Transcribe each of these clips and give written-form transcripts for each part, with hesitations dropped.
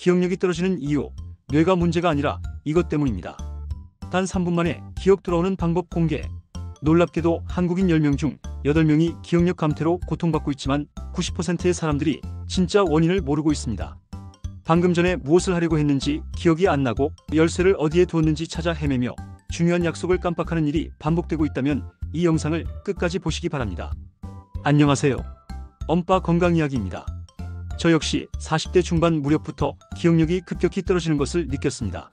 기억력이 떨어지는 이유, 뇌가 문제가 아니라 이것 때문입니다. 단 3분 만에 기억 돌아오는 방법 공개. 놀랍게도 한국인 10명 중 8명이 기억력 감퇴로 고통받고 있지만 90%의 사람들이 진짜 원인을 모르고 있습니다. 방금 전에 무엇을 하려고 했는지 기억이 안 나고 열쇠를 어디에 두었는지 찾아 헤매며 중요한 약속을 깜빡하는 일이 반복되고 있다면 이 영상을 끝까지 보시기 바랍니다. 안녕하세요. 엄빠 건강 이야기입니다. 저 역시 40대 중반 무렵부터 기억력이 급격히 떨어지는 것을 느꼈습니다.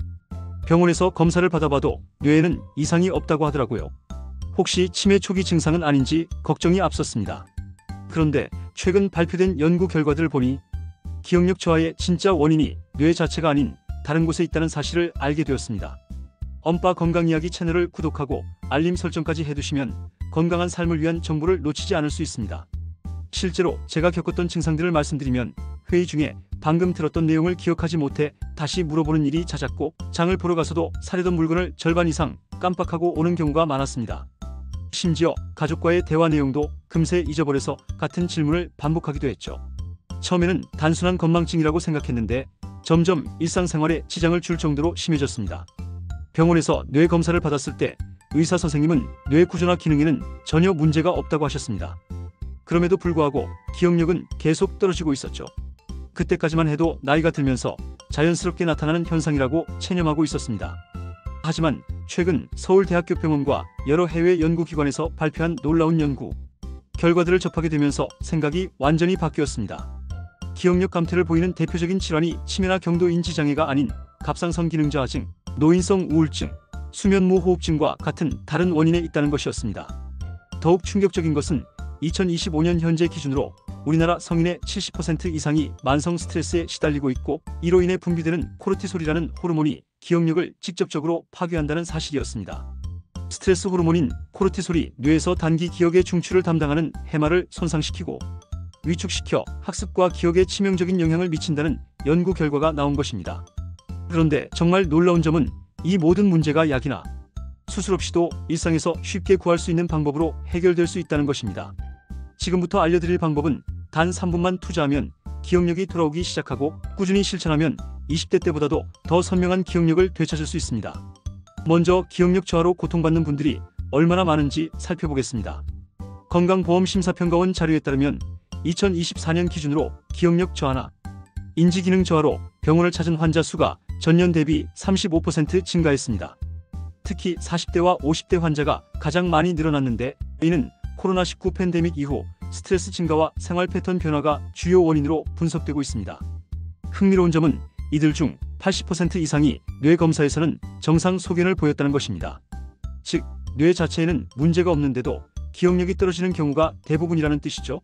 병원에서 검사를 받아봐도 뇌에는 이상이 없다고 하더라고요. 혹시 치매 초기 증상은 아닌지 걱정이 앞섰습니다. 그런데 최근 발표된 연구 결과들을 보니 기억력 저하의 진짜 원인이 뇌 자체가 아닌 다른 곳에 있다는 사실을 알게 되었습니다. 엄빠 건강 이야기 채널을 구독하고 알림 설정까지 해두시면 건강한 삶을 위한 정보를 놓치지 않을 수 있습니다. 실제로 제가 겪었던 증상들을 말씀드리면 회의 중에 방금 들었던 내용을 기억하지 못해 다시 물어보는 일이 잦았고, 장을 보러 가서도 사려던 물건을 절반 이상 깜빡하고 오는 경우가 많았습니다. 심지어 가족과의 대화 내용도 금세 잊어버려서 같은 질문을 반복하기도 했죠. 처음에는 단순한 건망증이라고 생각했는데 점점 일상생활에 지장을 줄 정도로 심해졌습니다. 병원에서 뇌 검사를 받았을 때 의사 선생님은 뇌 구조나 기능에는 전혀 문제가 없다고 하셨습니다. 그럼에도 불구하고 기억력은 계속 떨어지고 있었죠. 그때까지만 해도 나이가 들면서 자연스럽게 나타나는 현상이라고 체념하고 있었습니다. 하지만 최근 서울대학교병원과 여러 해외 연구기관에서 발표한 놀라운 연구 결과들을 접하게 되면서 생각이 완전히 바뀌었습니다. 기억력 감퇴를 보이는 대표적인 질환이 치매나 경도인지장애가 아닌 갑상선 기능 저하증, 노인성 우울증, 수면무호흡증과 같은 다른 원인에 있다는 것이었습니다. 더욱 충격적인 것은 2025년 현재 기준으로 우리나라 성인의 70% 이상이 만성 스트레스에 시달리고 있고, 이로 인해 분비되는 코르티솔이라는 호르몬이 기억력을 직접적으로 파괴한다는 사실이었습니다. 스트레스 호르몬인 코르티솔이 뇌에서 단기 기억의 중추를 담당하는 해마를 손상시키고 위축시켜 학습과 기억에 치명적인 영향을 미친다는 연구 결과가 나온 것입니다. 그런데 정말 놀라운 점은 이 모든 문제가 약이나 수술 없이도 일상에서 쉽게 구할 수 있는 방법으로 해결될 수 있다는 것입니다. 지금부터 알려드릴 방법은 단 3분만 투자하면 기억력이 돌아오기 시작하고, 꾸준히 실천하면 20대 때보다도 더 선명한 기억력을 되찾을 수 있습니다. 먼저 기억력 저하로 고통받는 분들이 얼마나 많은지 살펴보겠습니다. 건강보험심사평가원 자료에 따르면 2024년 기준으로 기억력 저하나 인지기능 저하로 병원을 찾은 환자 수가 전년 대비 35% 증가했습니다. 특히 40대와 50대 환자가 가장 많이 늘어났는데, 이는 코로나19 팬데믹 이후 스트레스 증가와 생활 패턴 변화가 주요 원인으로 분석되고 있습니다. 흥미로운 점은 이들 중 80% 이상이 뇌 검사에서는 정상 소견을 보였다는 것입니다. 즉, 뇌 자체에는 문제가 없는데도 기억력이 떨어지는 경우가 대부분이라는 뜻이죠.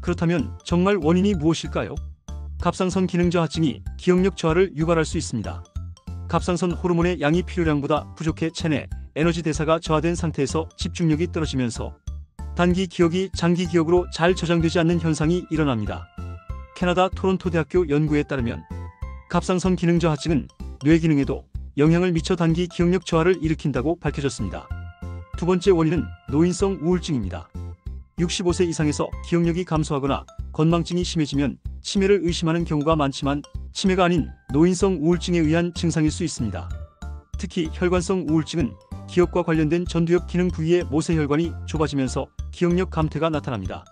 그렇다면 정말 원인이 무엇일까요? 갑상선 기능 저하증이 기억력 저하를 유발할 수 있습니다. 갑상선 호르몬의 양이 필요량보다 부족해 체내 에너지 대사가 저하된 상태에서 집중력이 떨어지면서 단기 기억이 장기 기억으로 잘 저장되지 않는 현상이 일어납니다. 캐나다 토론토 대학교 연구에 따르면 갑상선 기능 저하증은 뇌 기능에도 영향을 미쳐 단기 기억력 저하를 일으킨다고 밝혀졌습니다. 두 번째 원인은 노인성 우울증입니다. 65세 이상에서 기억력이 감소하거나 건망증이 심해지면 치매를 의심하는 경우가 많지만 치매가 아닌 노인성 우울증에 의한 증상일 수 있습니다. 특히 혈관성 우울증은 기억과 관련된 전두엽 기능 부위의 모세혈관이 좁아지면서 기억력 감퇴가 나타납니다.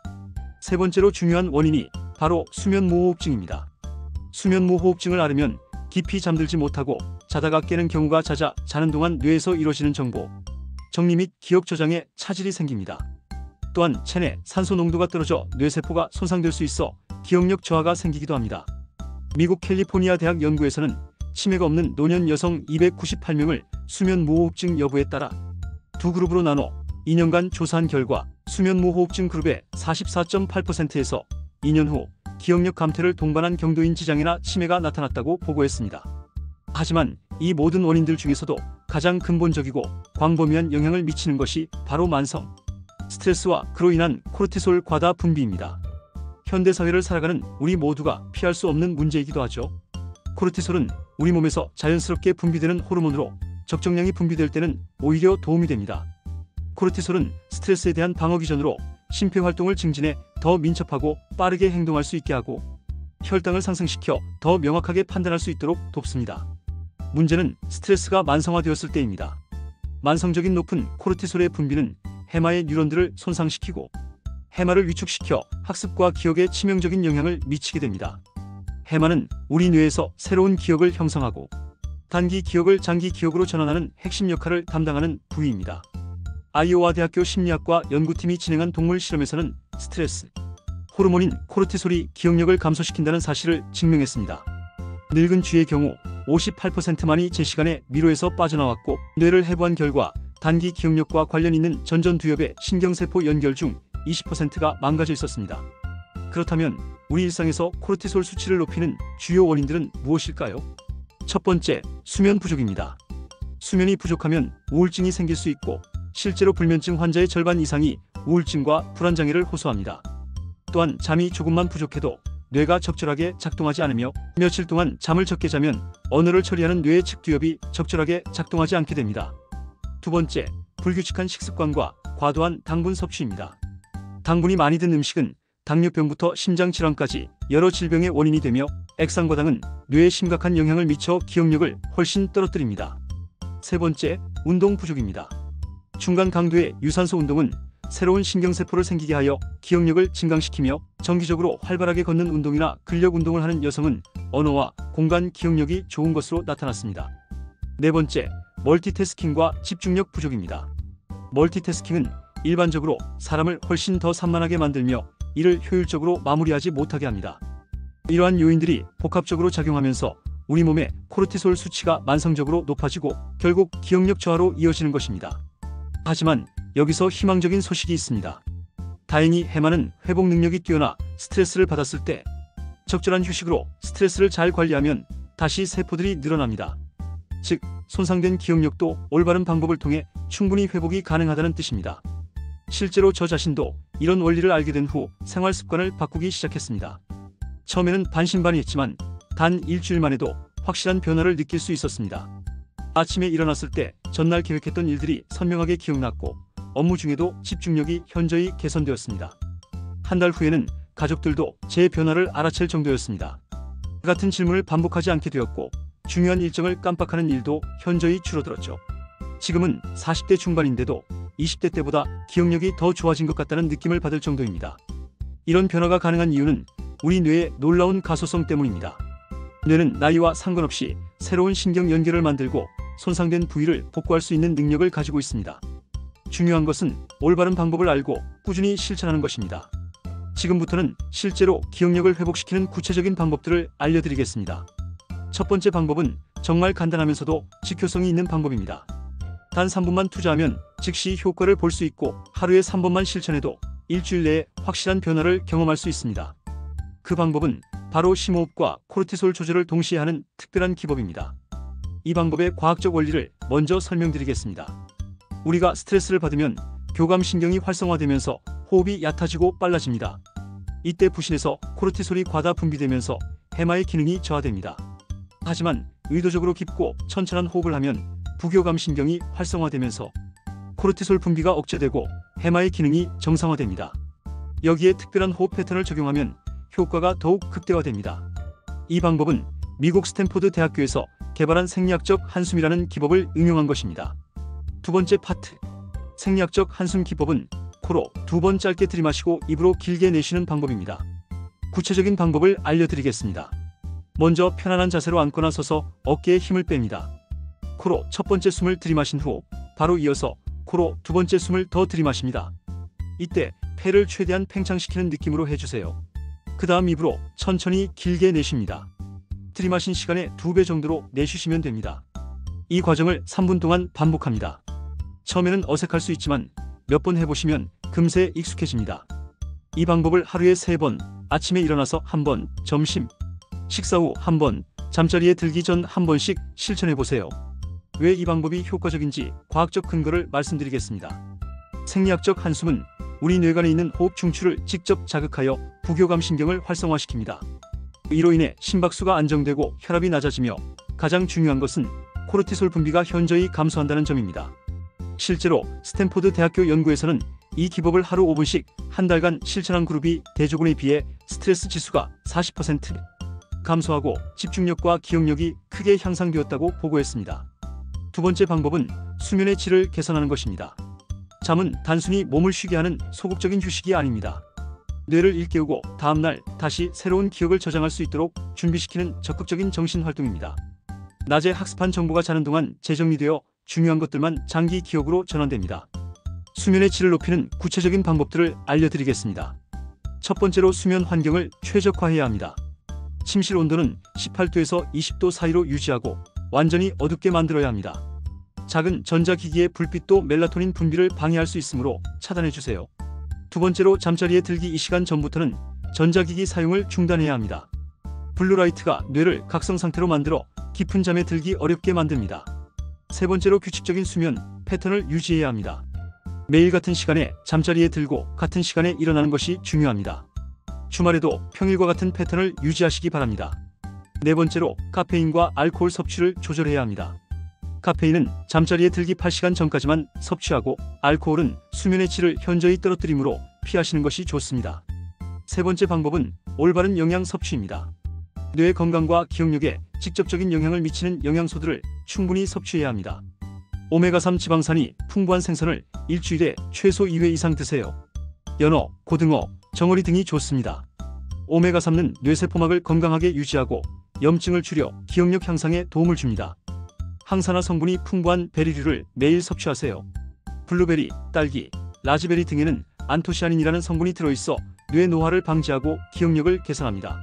세 번째로 중요한 원인이 바로 수면무호흡증입니다. 수면무호흡증을 앓으면 깊이 잠들지 못하고 자다가 깨는 경우가 잦아 자는 동안 뇌에서 이루어지는 정보 정리 및 기억 저장에 차질이 생깁니다. 또한 체내 산소 농도가 떨어져 뇌세포가 손상될 수 있어 기억력 저하가 생기기도 합니다. 미국 캘리포니아 대학 연구에서는 치매가 없는 노년 여성 298명을 수면무호흡증 여부에 따라 두 그룹으로 나눠 2년간 조사한 결과 수면무호흡증 그룹의 44.8%에서 2년 후 기억력 감퇴를 동반한 경도인지장애나 치매가 나타났다고 보고했습니다. 하지만 이 모든 원인들 중에서도 가장 근본적이고 광범위한 영향을 미치는 것이 바로 만성 스트레스와 그로 인한 코르티솔 과다 분비입니다. 현대사회를 살아가는 우리 모두가 피할 수 없는 문제이기도 하죠. 코르티솔은 우리 몸에서 자연스럽게 분비되는 호르몬으로 적정량이 분비될 때는 오히려 도움이 됩니다. 코르티솔은 스트레스에 대한 방어 기전으로 심폐활동을 증진해 더 민첩하고 빠르게 행동할 수 있게 하고, 혈당을 상승시켜 더 명확하게 판단할 수 있도록 돕습니다. 문제는 스트레스가 만성화되었을 때입니다. 만성적인 높은 코르티솔의 분비는 해마의 뉴런들을 손상시키고 해마를 위축시켜 학습과 기억에 치명적인 영향을 미치게 됩니다. 해마는 우리 뇌에서 새로운 기억을 형성하고 단기 기억을 장기 기억으로 전환하는 핵심 역할을 담당하는 부위입니다. 아이오와 대학교 심리학과 연구팀이 진행한 동물 실험에서는 스트레스 호르몬인 코르티솔이 기억력을 감소시킨다는 사실을 증명했습니다. 늙은 쥐의 경우 58%만이 제 시간에 미로에서 빠져나왔고, 뇌를 해부한 결과 단기 기억력과 관련 있는 전전두엽의 신경세포 연결 중 20%가 망가져 있었습니다. 그렇다면 우리 일상에서 코르티솔 수치를 높이는 주요 원인들은 무엇일까요? 첫 번째, 수면 부족입니다. 수면이 부족하면 우울증이 생길 수 있고, 실제로 불면증 환자의 절반 이상이 우울증과 불안장애를 호소합니다. 또한 잠이 조금만 부족해도 뇌가 적절하게 작동하지 않으며, 며칠 동안 잠을 적게 자면 언어를 처리하는 뇌의 측두엽이 적절하게 작동하지 않게 됩니다. 두 번째, 불규칙한 식습관과 과도한 당분 섭취입니다. 당분이 많이 든 음식은 당뇨병부터 심장질환까지 여러 질병의 원인이 되며, 액상과당은 뇌에 심각한 영향을 미쳐 기억력을 훨씬 떨어뜨립니다. 세 번째, 운동 부족입니다. 중간 강도의 유산소 운동은 새로운 신경세포를 생기게 하여 기억력을 증강시키며, 정기적으로 활발하게 걷는 운동이나 근력 운동을 하는 여성은 언어와 공간 기억력이 좋은 것으로 나타났습니다. 네 번째, 멀티태스킹과 집중력 부족입니다. 멀티태스킹은 일반적으로 사람을 훨씬 더 산만하게 만들며 이를 효율적으로 마무리하지 못하게 합니다. 이러한 요인들이 복합적으로 작용하면서 우리 몸의 코르티솔 수치가 만성적으로 높아지고 결국 기억력 저하로 이어지는 것입니다. 하지만 여기서 희망적인 소식이 있습니다. 다행히 해마는 회복 능력이 뛰어나 스트레스를 받았을 때 적절한 휴식으로 스트레스를 잘 관리하면 다시 세포들이 늘어납니다. 즉, 손상된 기억력도 올바른 방법을 통해 충분히 회복이 가능하다는 뜻입니다. 실제로 저 자신도 이런 원리를 알게 된 후 생활 습관을 바꾸기 시작했습니다. 처음에는 반신반의했지만 단 일주일 만에도 확실한 변화를 느낄 수 있었습니다. 아침에 일어났을 때 전날 계획했던 일들이 선명하게 기억났고, 업무 중에도 집중력이 현저히 개선되었습니다. 한 달 후에는 가족들도 제 변화를 알아챌 정도였습니다. 같은 질문을 반복하지 않게 되었고, 중요한 일정을 깜빡하는 일도 현저히 줄어들었죠. 지금은 40대 중반인데도 20대 때보다 기억력이 더 좋아진 것 같다는 느낌을 받을 정도입니다. 이런 변화가 가능한 이유는 우리 뇌의 놀라운 가소성 때문입니다. 뇌는 나이와 상관없이 새로운 신경 연결을 만들고 손상된 부위를 복구할 수 있는 능력을 가지고 있습니다. 중요한 것은 올바른 방법을 알고 꾸준히 실천하는 것입니다. 지금부터는 실제로 기억력을 회복시키는 구체적인 방법들을 알려드리겠습니다. 첫 번째 방법은 정말 간단하면서도 직효성이 있는 방법입니다. 단 3분만 투자하면 즉시 효과를 볼 수 있고, 하루에 3번만 실천해도 일주일 내에 확실한 변화를 경험할 수 있습니다. 그 방법은 바로 심호흡과 코르티솔 조절을 동시에 하는 특별한 기법입니다. 이 방법의 과학적 원리를 먼저 설명드리겠습니다. 우리가 스트레스를 받으면 교감신경이 활성화되면서 호흡이 얕아지고 빨라집니다. 이때 부신에서 코르티솔이 과다 분비되면서 해마의 기능이 저하됩니다. 하지만 의도적으로 깊고 천천한 호흡을 하면 부교감신경이 활성화되면서 코르티솔 분비가 억제되고 해마의 기능이 정상화됩니다. 여기에 특별한 호흡 패턴을 적용하면 효과가 더욱 극대화됩니다. 이 방법은 미국 스탠포드 대학교에서 개발한 생리학적 한숨이라는 기법을 응용한 것입니다. 두 번째 파트, 생리학적 한숨 기법은 코로 2번 짧게 들이마시고 입으로 길게 내쉬는 방법입니다. 구체적인 방법을 알려드리겠습니다. 먼저 편안한 자세로 앉거나 서서 어깨에 힘을 뺍니다. 코로 첫 번째 숨을 들이마신 후 바로 이어서 코로 두 번째 숨을 더 들이마십니다. 이때 폐를 최대한 팽창시키는 느낌으로 해주세요. 그 다음 입으로 천천히 길게 내쉽니다. 들이마신 시간의 2배 정도로 내쉬시면 됩니다. 이 과정을 3분 동안 반복합니다. 처음에는 어색할 수 있지만 몇 번 해보시면 금세 익숙해집니다. 이 방법을 하루에 3번, 아침에 일어나서 1번, 점심, 식사 후 1번, 잠자리에 들기 전 1번씩 실천해보세요. 왜 이 방법이 효과적인지 과학적 근거를 말씀드리겠습니다. 생리학적 한숨은 우리 뇌관에 있는 호흡 중추를 직접 자극하여 부교감신경을 활성화시킵니다. 이로 인해 심박수가 안정되고 혈압이 낮아지며, 가장 중요한 것은 코르티솔 분비가 현저히 감소한다는 점입니다. 실제로 스탠포드 대학교 연구에서는 이 기법을 하루 5분씩 한 달간 실천한 그룹이 대조군에 비해 스트레스 지수가 40%, 감소하고 집중력과 기억력이 크게 향상되었다고 보고했습니다. 두 번째 방법은 수면의 질을 개선하는 것입니다. 잠은 단순히 몸을 쉬게 하는 소극적인 휴식이 아닙니다. 뇌를 일깨우고 다음날 다시 새로운 기억을 저장할 수 있도록 준비시키는 적극적인 정신활동입니다. 낮에 학습한 정보가 자는 동안 재정리되어 중요한 것들만 장기 기억으로 전환됩니다. 수면의 질을 높이는 구체적인 방법들을 알려드리겠습니다. 첫 번째로 수면 환경을 최적화해야 합니다. 침실 온도는 18도에서 20도 사이로 유지하고 완전히 어둡게 만들어야 합니다. 작은 전자기기의 불빛도 멜라토닌 분비를 방해할 수 있으므로 차단해주세요. 두 번째로 잠자리에 들기 2시간 전부터는 전자기기 사용을 중단해야 합니다. 블루라이트가 뇌를 각성 상태로 만들어 깊은 잠에 들기 어렵게 만듭니다. 세 번째로 규칙적인 수면 패턴을 유지해야 합니다. 매일 같은 시간에 잠자리에 들고 같은 시간에 일어나는 것이 중요합니다. 주말에도 평일과 같은 패턴을 유지하시기 바랍니다. 네 번째로 카페인과 알코올 섭취를 조절해야 합니다. 카페인은 잠자리에 들기 8시간 전까지만 섭취하고 알코올은 수면의 질을 현저히 떨어뜨리므로 피하시는 것이 좋습니다. 세 번째 방법은 올바른 영양 섭취입니다. 뇌 건강과 기억력에 직접적인 영향을 미치는 영양소들을 충분히 섭취해야 합니다. 오메가3 지방산이 풍부한 생선을 일주일에 최소 2회 이상 드세요. 연어, 고등어, 정어리 등이 좋습니다. 오메가3는 뇌세포막을 건강하게 유지하고 염증을 줄여 기억력 향상에 도움을 줍니다. 항산화 성분이 풍부한 베리류를 매일 섭취하세요. 블루베리, 딸기, 라즈베리 등에는 안토시아닌이라는 성분이 들어있어 뇌 노화를 방지하고 기억력을 개선합니다.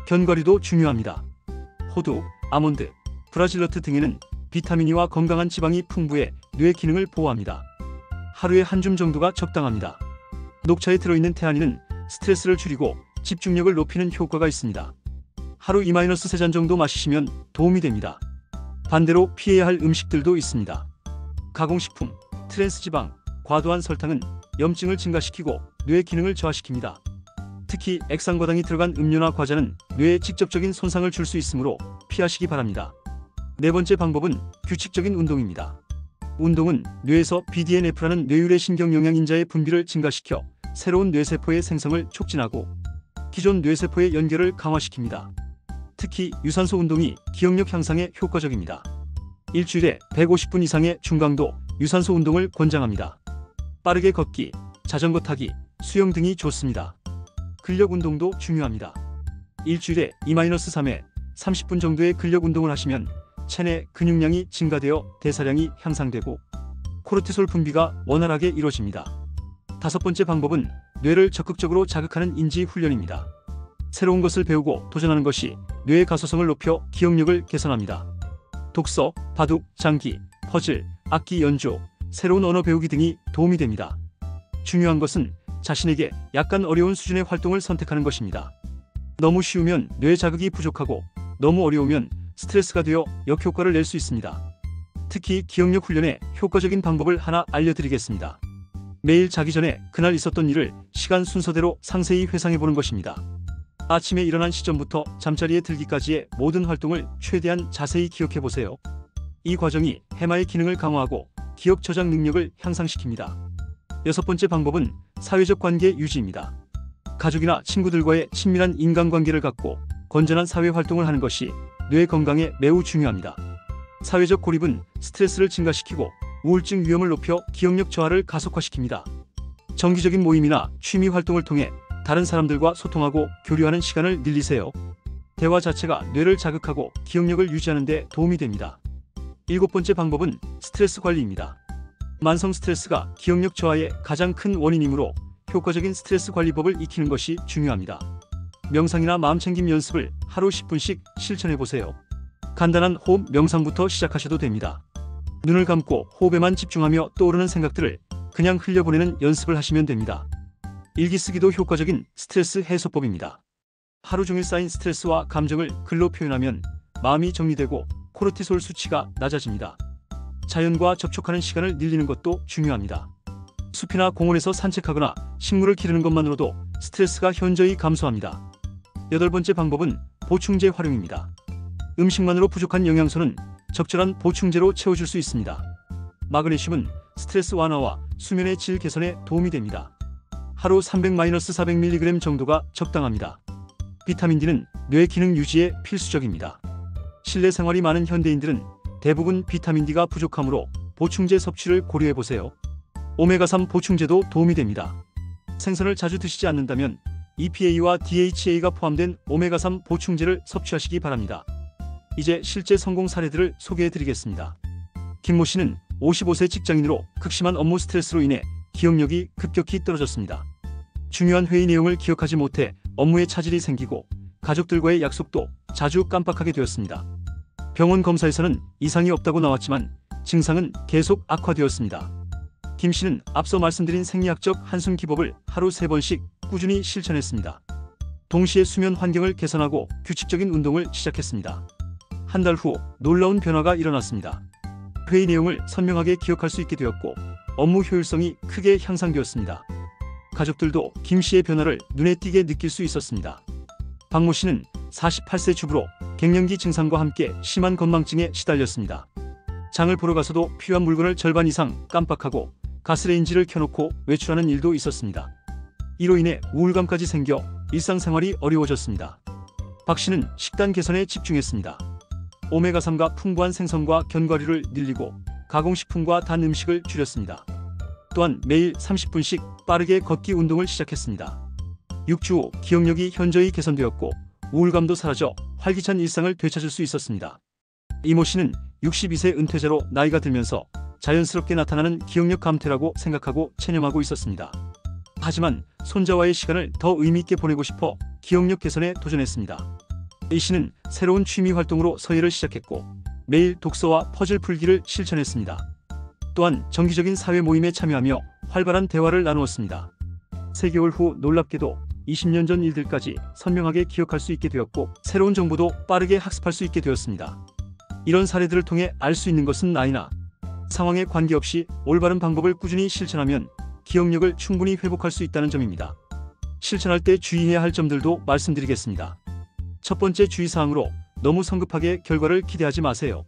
견과류도 중요합니다. 호두, 아몬드, 브라질너트 등에는 비타민E와 건강한 지방이 풍부해 뇌 기능을 보호합니다. 하루에 한 줌 정도가 적당합니다. 녹차에 들어있는 테아닌은 스트레스를 줄이고 집중력을 높이는 효과가 있습니다. 하루 2-3잔 정도 마시시면 도움이 됩니다. 반대로 피해야 할 음식들도 있습니다. 가공식품, 트랜스지방, 과도한 설탕은 염증을 증가시키고 뇌 기능을 저하시킵니다. 특히 액상과당이 들어간 음료나 과자는 뇌에 직접적인 손상을 줄 수 있으므로 피하시기 바랍니다. 네 번째 방법은 규칙적인 운동입니다. 운동은 뇌에서 BDNF라는 뇌유래 신경영양인자의 분비를 증가시켜 새로운 뇌세포의 생성을 촉진하고 기존 뇌세포의 연결을 강화시킵니다. 특히 유산소 운동이 기억력 향상에 효과적입니다. 일주일에 150분 이상의 중강도 유산소 운동을 권장합니다. 빠르게 걷기, 자전거 타기, 수영 등이 좋습니다. 근력 운동도 중요합니다. 일주일에 2-3회 30분 정도의 근력 운동을 하시면 체내 근육량이 증가되어 대사량이 향상되고 코르티솔 분비가 원활하게 이루어집니다. 다섯 번째 방법은 뇌를 적극적으로 자극하는 인지 훈련입니다. 새로운 것을 배우고 도전하는 것이 뇌의 가소성을 높여 기억력을 개선합니다. 독서, 바둑, 장기, 퍼즐, 악기 연주, 새로운 언어 배우기 등이 도움이 됩니다. 중요한 것은 자신에게 약간 어려운 수준의 활동을 선택하는 것입니다. 너무 쉬우면 뇌 자극이 부족하고 너무 어려우면 스트레스가 되어 역효과를 낼 수 있습니다. 특히 기억력 훈련에 효과적인 방법을 하나 알려드리겠습니다. 매일 자기 전에 그날 있었던 일을 시간 순서대로 상세히 회상해보는 것입니다. 아침에 일어난 시점부터 잠자리에 들기까지의 모든 활동을 최대한 자세히 기억해보세요. 이 과정이 해마의 기능을 강화하고 기억 저장 능력을 향상시킵니다. 여섯 번째 방법은 사회적 관계 유지입니다. 가족이나 친구들과의 친밀한 인간관계를 갖고 건전한 사회활동을 하는 것이 뇌 건강에 매우 중요합니다. 사회적 고립은 스트레스를 증가시키고 우울증 위험을 높여 기억력 저하를 가속화시킵니다. 정기적인 모임이나 취미 활동을 통해 다른 사람들과 소통하고 교류하는 시간을 늘리세요. 대화 자체가 뇌를 자극하고 기억력을 유지하는 데 도움이 됩니다. 일곱 번째 방법은 스트레스 관리입니다. 만성 스트레스가 기억력 저하의 가장 큰 원인이므로 효과적인 스트레스 관리법을 익히는 것이 중요합니다. 명상이나 마음챙김 연습을 하루 10분씩 실천해보세요. 간단한 호흡 명상부터 시작하셔도 됩니다. 눈을 감고 호흡에만 집중하며 떠오르는 생각들을 그냥 흘려보내는 연습을 하시면 됩니다. 일기 쓰기도 효과적인 스트레스 해소법입니다. 하루 종일 쌓인 스트레스와 감정을 글로 표현하면 마음이 정리되고 코르티솔 수치가 낮아집니다. 자연과 접촉하는 시간을 늘리는 것도 중요합니다. 숲이나 공원에서 산책하거나 식물을 기르는 것만으로도 스트레스가 현저히 감소합니다. 여덟 번째 방법은 보충제 활용입니다. 음식만으로 부족한 영양소는 적절한 보충제로 채워줄 수 있습니다. 마그네슘은 스트레스 완화와 수면의 질 개선에 도움이 됩니다. 하루 300-400mg 정도가 적당합니다. 비타민 D는 뇌 기능 유지에 필수적입니다. 실내 생활이 많은 현대인들은 대부분 비타민 D가 부족하므로 보충제 섭취를 고려해보세요. 오메가3 보충제도 도움이 됩니다. 생선을 자주 드시지 않는다면 EPA와 DHA가 포함된 오메가3 보충제를 섭취하시기 바랍니다. 이제 실제 성공 사례들을 소개해드리겠습니다. 김모 씨는 55세 직장인으로 극심한 업무 스트레스로 인해 기억력이 급격히 떨어졌습니다. 중요한 회의 내용을 기억하지 못해 업무에 차질이 생기고 가족들과의 약속도 자주 깜빡하게 되었습니다. 병원 검사에서는 이상이 없다고 나왔지만 증상은 계속 악화되었습니다. 김 씨는 앞서 말씀드린 생리학적 한숨 기법을 하루 3번씩 꾸준히 실천했습니다. 동시에 수면 환경을 개선하고 규칙적인 운동을 시작했습니다. 한 달 후 놀라운 변화가 일어났습니다. 회의 내용을 선명하게 기억할 수 있게 되었고 업무 효율성이 크게 향상되었습니다. 가족들도 김 씨의 변화를 눈에 띄게 느낄 수 있었습니다. 박모 씨는 48세 주부로 갱년기 증상과 함께 심한 건망증에 시달렸습니다. 장을 보러 가서도 필요한 물건을 절반 이상 깜빡하고 가스레인지를 켜놓고 외출하는 일도 있었습니다. 이로 인해 우울감까지 생겨 일상생활이 어려워졌습니다. 박 씨는 식단 개선에 집중했습니다. 오메가3가 풍부한 생선과 견과류를 늘리고 가공식품과 단 음식을 줄였습니다. 또한 매일 30분씩 빠르게 걷기 운동을 시작했습니다. 6주 후 기억력이 현저히 개선되었고 우울감도 사라져 활기찬 일상을 되찾을 수 있었습니다. 이모 씨는 62세 은퇴자로 나이가 들면서 자연스럽게 나타나는 기억력 감퇴라고 생각하고 체념하고 있었습니다. 하지만 손자와의 시간을 더 의미있게 보내고 싶어 기억력 개선에 도전했습니다. 이 씨는 새로운 취미 활동으로 서예를 시작했고 매일 독서와 퍼즐 풀기를 실천했습니다. 또한 정기적인 사회 모임에 참여하며 활발한 대화를 나누었습니다. 3개월 후 놀랍게도 20년 전 일들까지 선명하게 기억할 수 있게 되었고 새로운 정보도 빠르게 학습할 수 있게 되었습니다. 이런 사례들을 통해 알 수 있는 것은 나이나 상황에 관계없이 올바른 방법을 꾸준히 실천하면 기억력을 충분히 회복할 수 있다는 점입니다. 실천할 때 주의해야 할 점들도 말씀드리겠습니다. 첫 번째 주의사항으로 너무 성급하게 결과를 기대하지 마세요.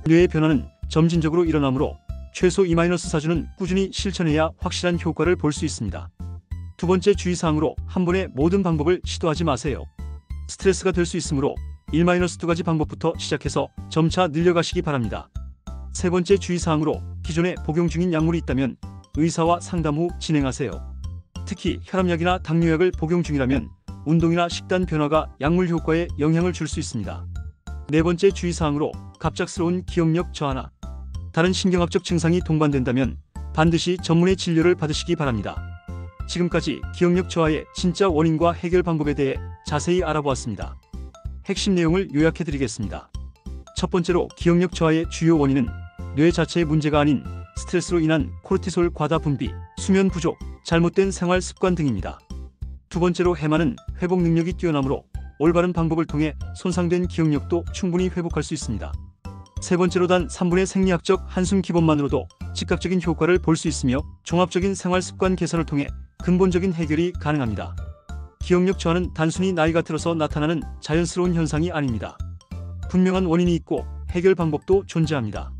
뇌의 변화는 점진적으로 일어나므로 최소 2-4주는 꾸준히 실천해야 확실한 효과를 볼 수 있습니다. 두 번째 주의사항으로 한 번에 모든 방법을 시도하지 마세요. 스트레스가 될 수 있으므로 1-2가지 방법부터 시작해서 점차 늘려가시기 바랍니다. 세 번째 주의사항으로 기존에 복용 중인 약물이 있다면 의사와 상담 후 진행하세요. 특히 혈압약이나 당뇨약을 복용 중이라면 운동이나 식단 변화가 약물 효과에 영향을 줄 수 있습니다. 네 번째 주의사항으로 갑작스러운 기억력 저하나 다른 신경학적 증상이 동반된다면 반드시 전문의 진료를 받으시기 바랍니다. 지금까지 기억력 저하의 진짜 원인과 해결 방법에 대해 자세히 알아보았습니다. 핵심 내용을 요약해드리겠습니다. 첫 번째로 기억력 저하의 주요 원인은 뇌 자체의 문제가 아닌 스트레스로 인한 코르티솔 과다 분비, 수면 부족, 잘못된 생활 습관 등입니다. 두 번째로 해마는 회복 능력이 뛰어나므로 올바른 방법을 통해 손상된 기억력도 충분히 회복할 수 있습니다. 세 번째로 단 3분의 생리학적 한숨 기법만으로도 즉각적인 효과를 볼 수 있으며 종합적인 생활 습관 개선을 통해 근본적인 해결이 가능합니다. 기억력 저하는 단순히 나이가 들어서 나타나는 자연스러운 현상이 아닙니다. 분명한 원인이 있고 해결 방법도 존재합니다.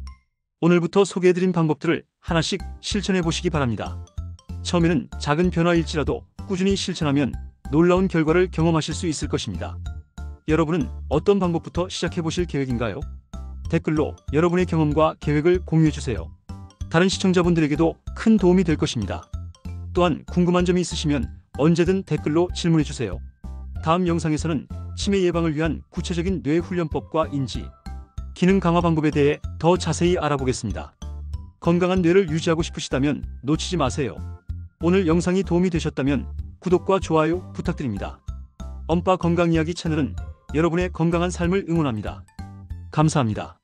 오늘부터 소개해드린 방법들을 하나씩 실천해 보시기 바랍니다. 처음에는 작은 변화일지라도 꾸준히 실천하면 놀라운 결과를 경험하실 수 있을 것입니다. 여러분은 어떤 방법부터 시작해 보실 계획인가요? 댓글로 여러분의 경험과 계획을 공유해 주세요. 다른 시청자분들에게도 큰 도움이 될 것입니다. 또한 궁금한 점이 있으시면 언제든 댓글로 질문해 주세요. 다음 영상에서는 치매 예방을 위한 구체적인 뇌훈련법과 인지, 기능 강화 방법에 대해 더 자세히 알아보겠습니다. 건강한 뇌를 유지하고 싶으시다면 놓치지 마세요. 오늘 영상이 도움이 되셨다면 구독과 좋아요 부탁드립니다. 엄빠 건강이야기 채널은 여러분의 건강한 삶을 응원합니다. 감사합니다.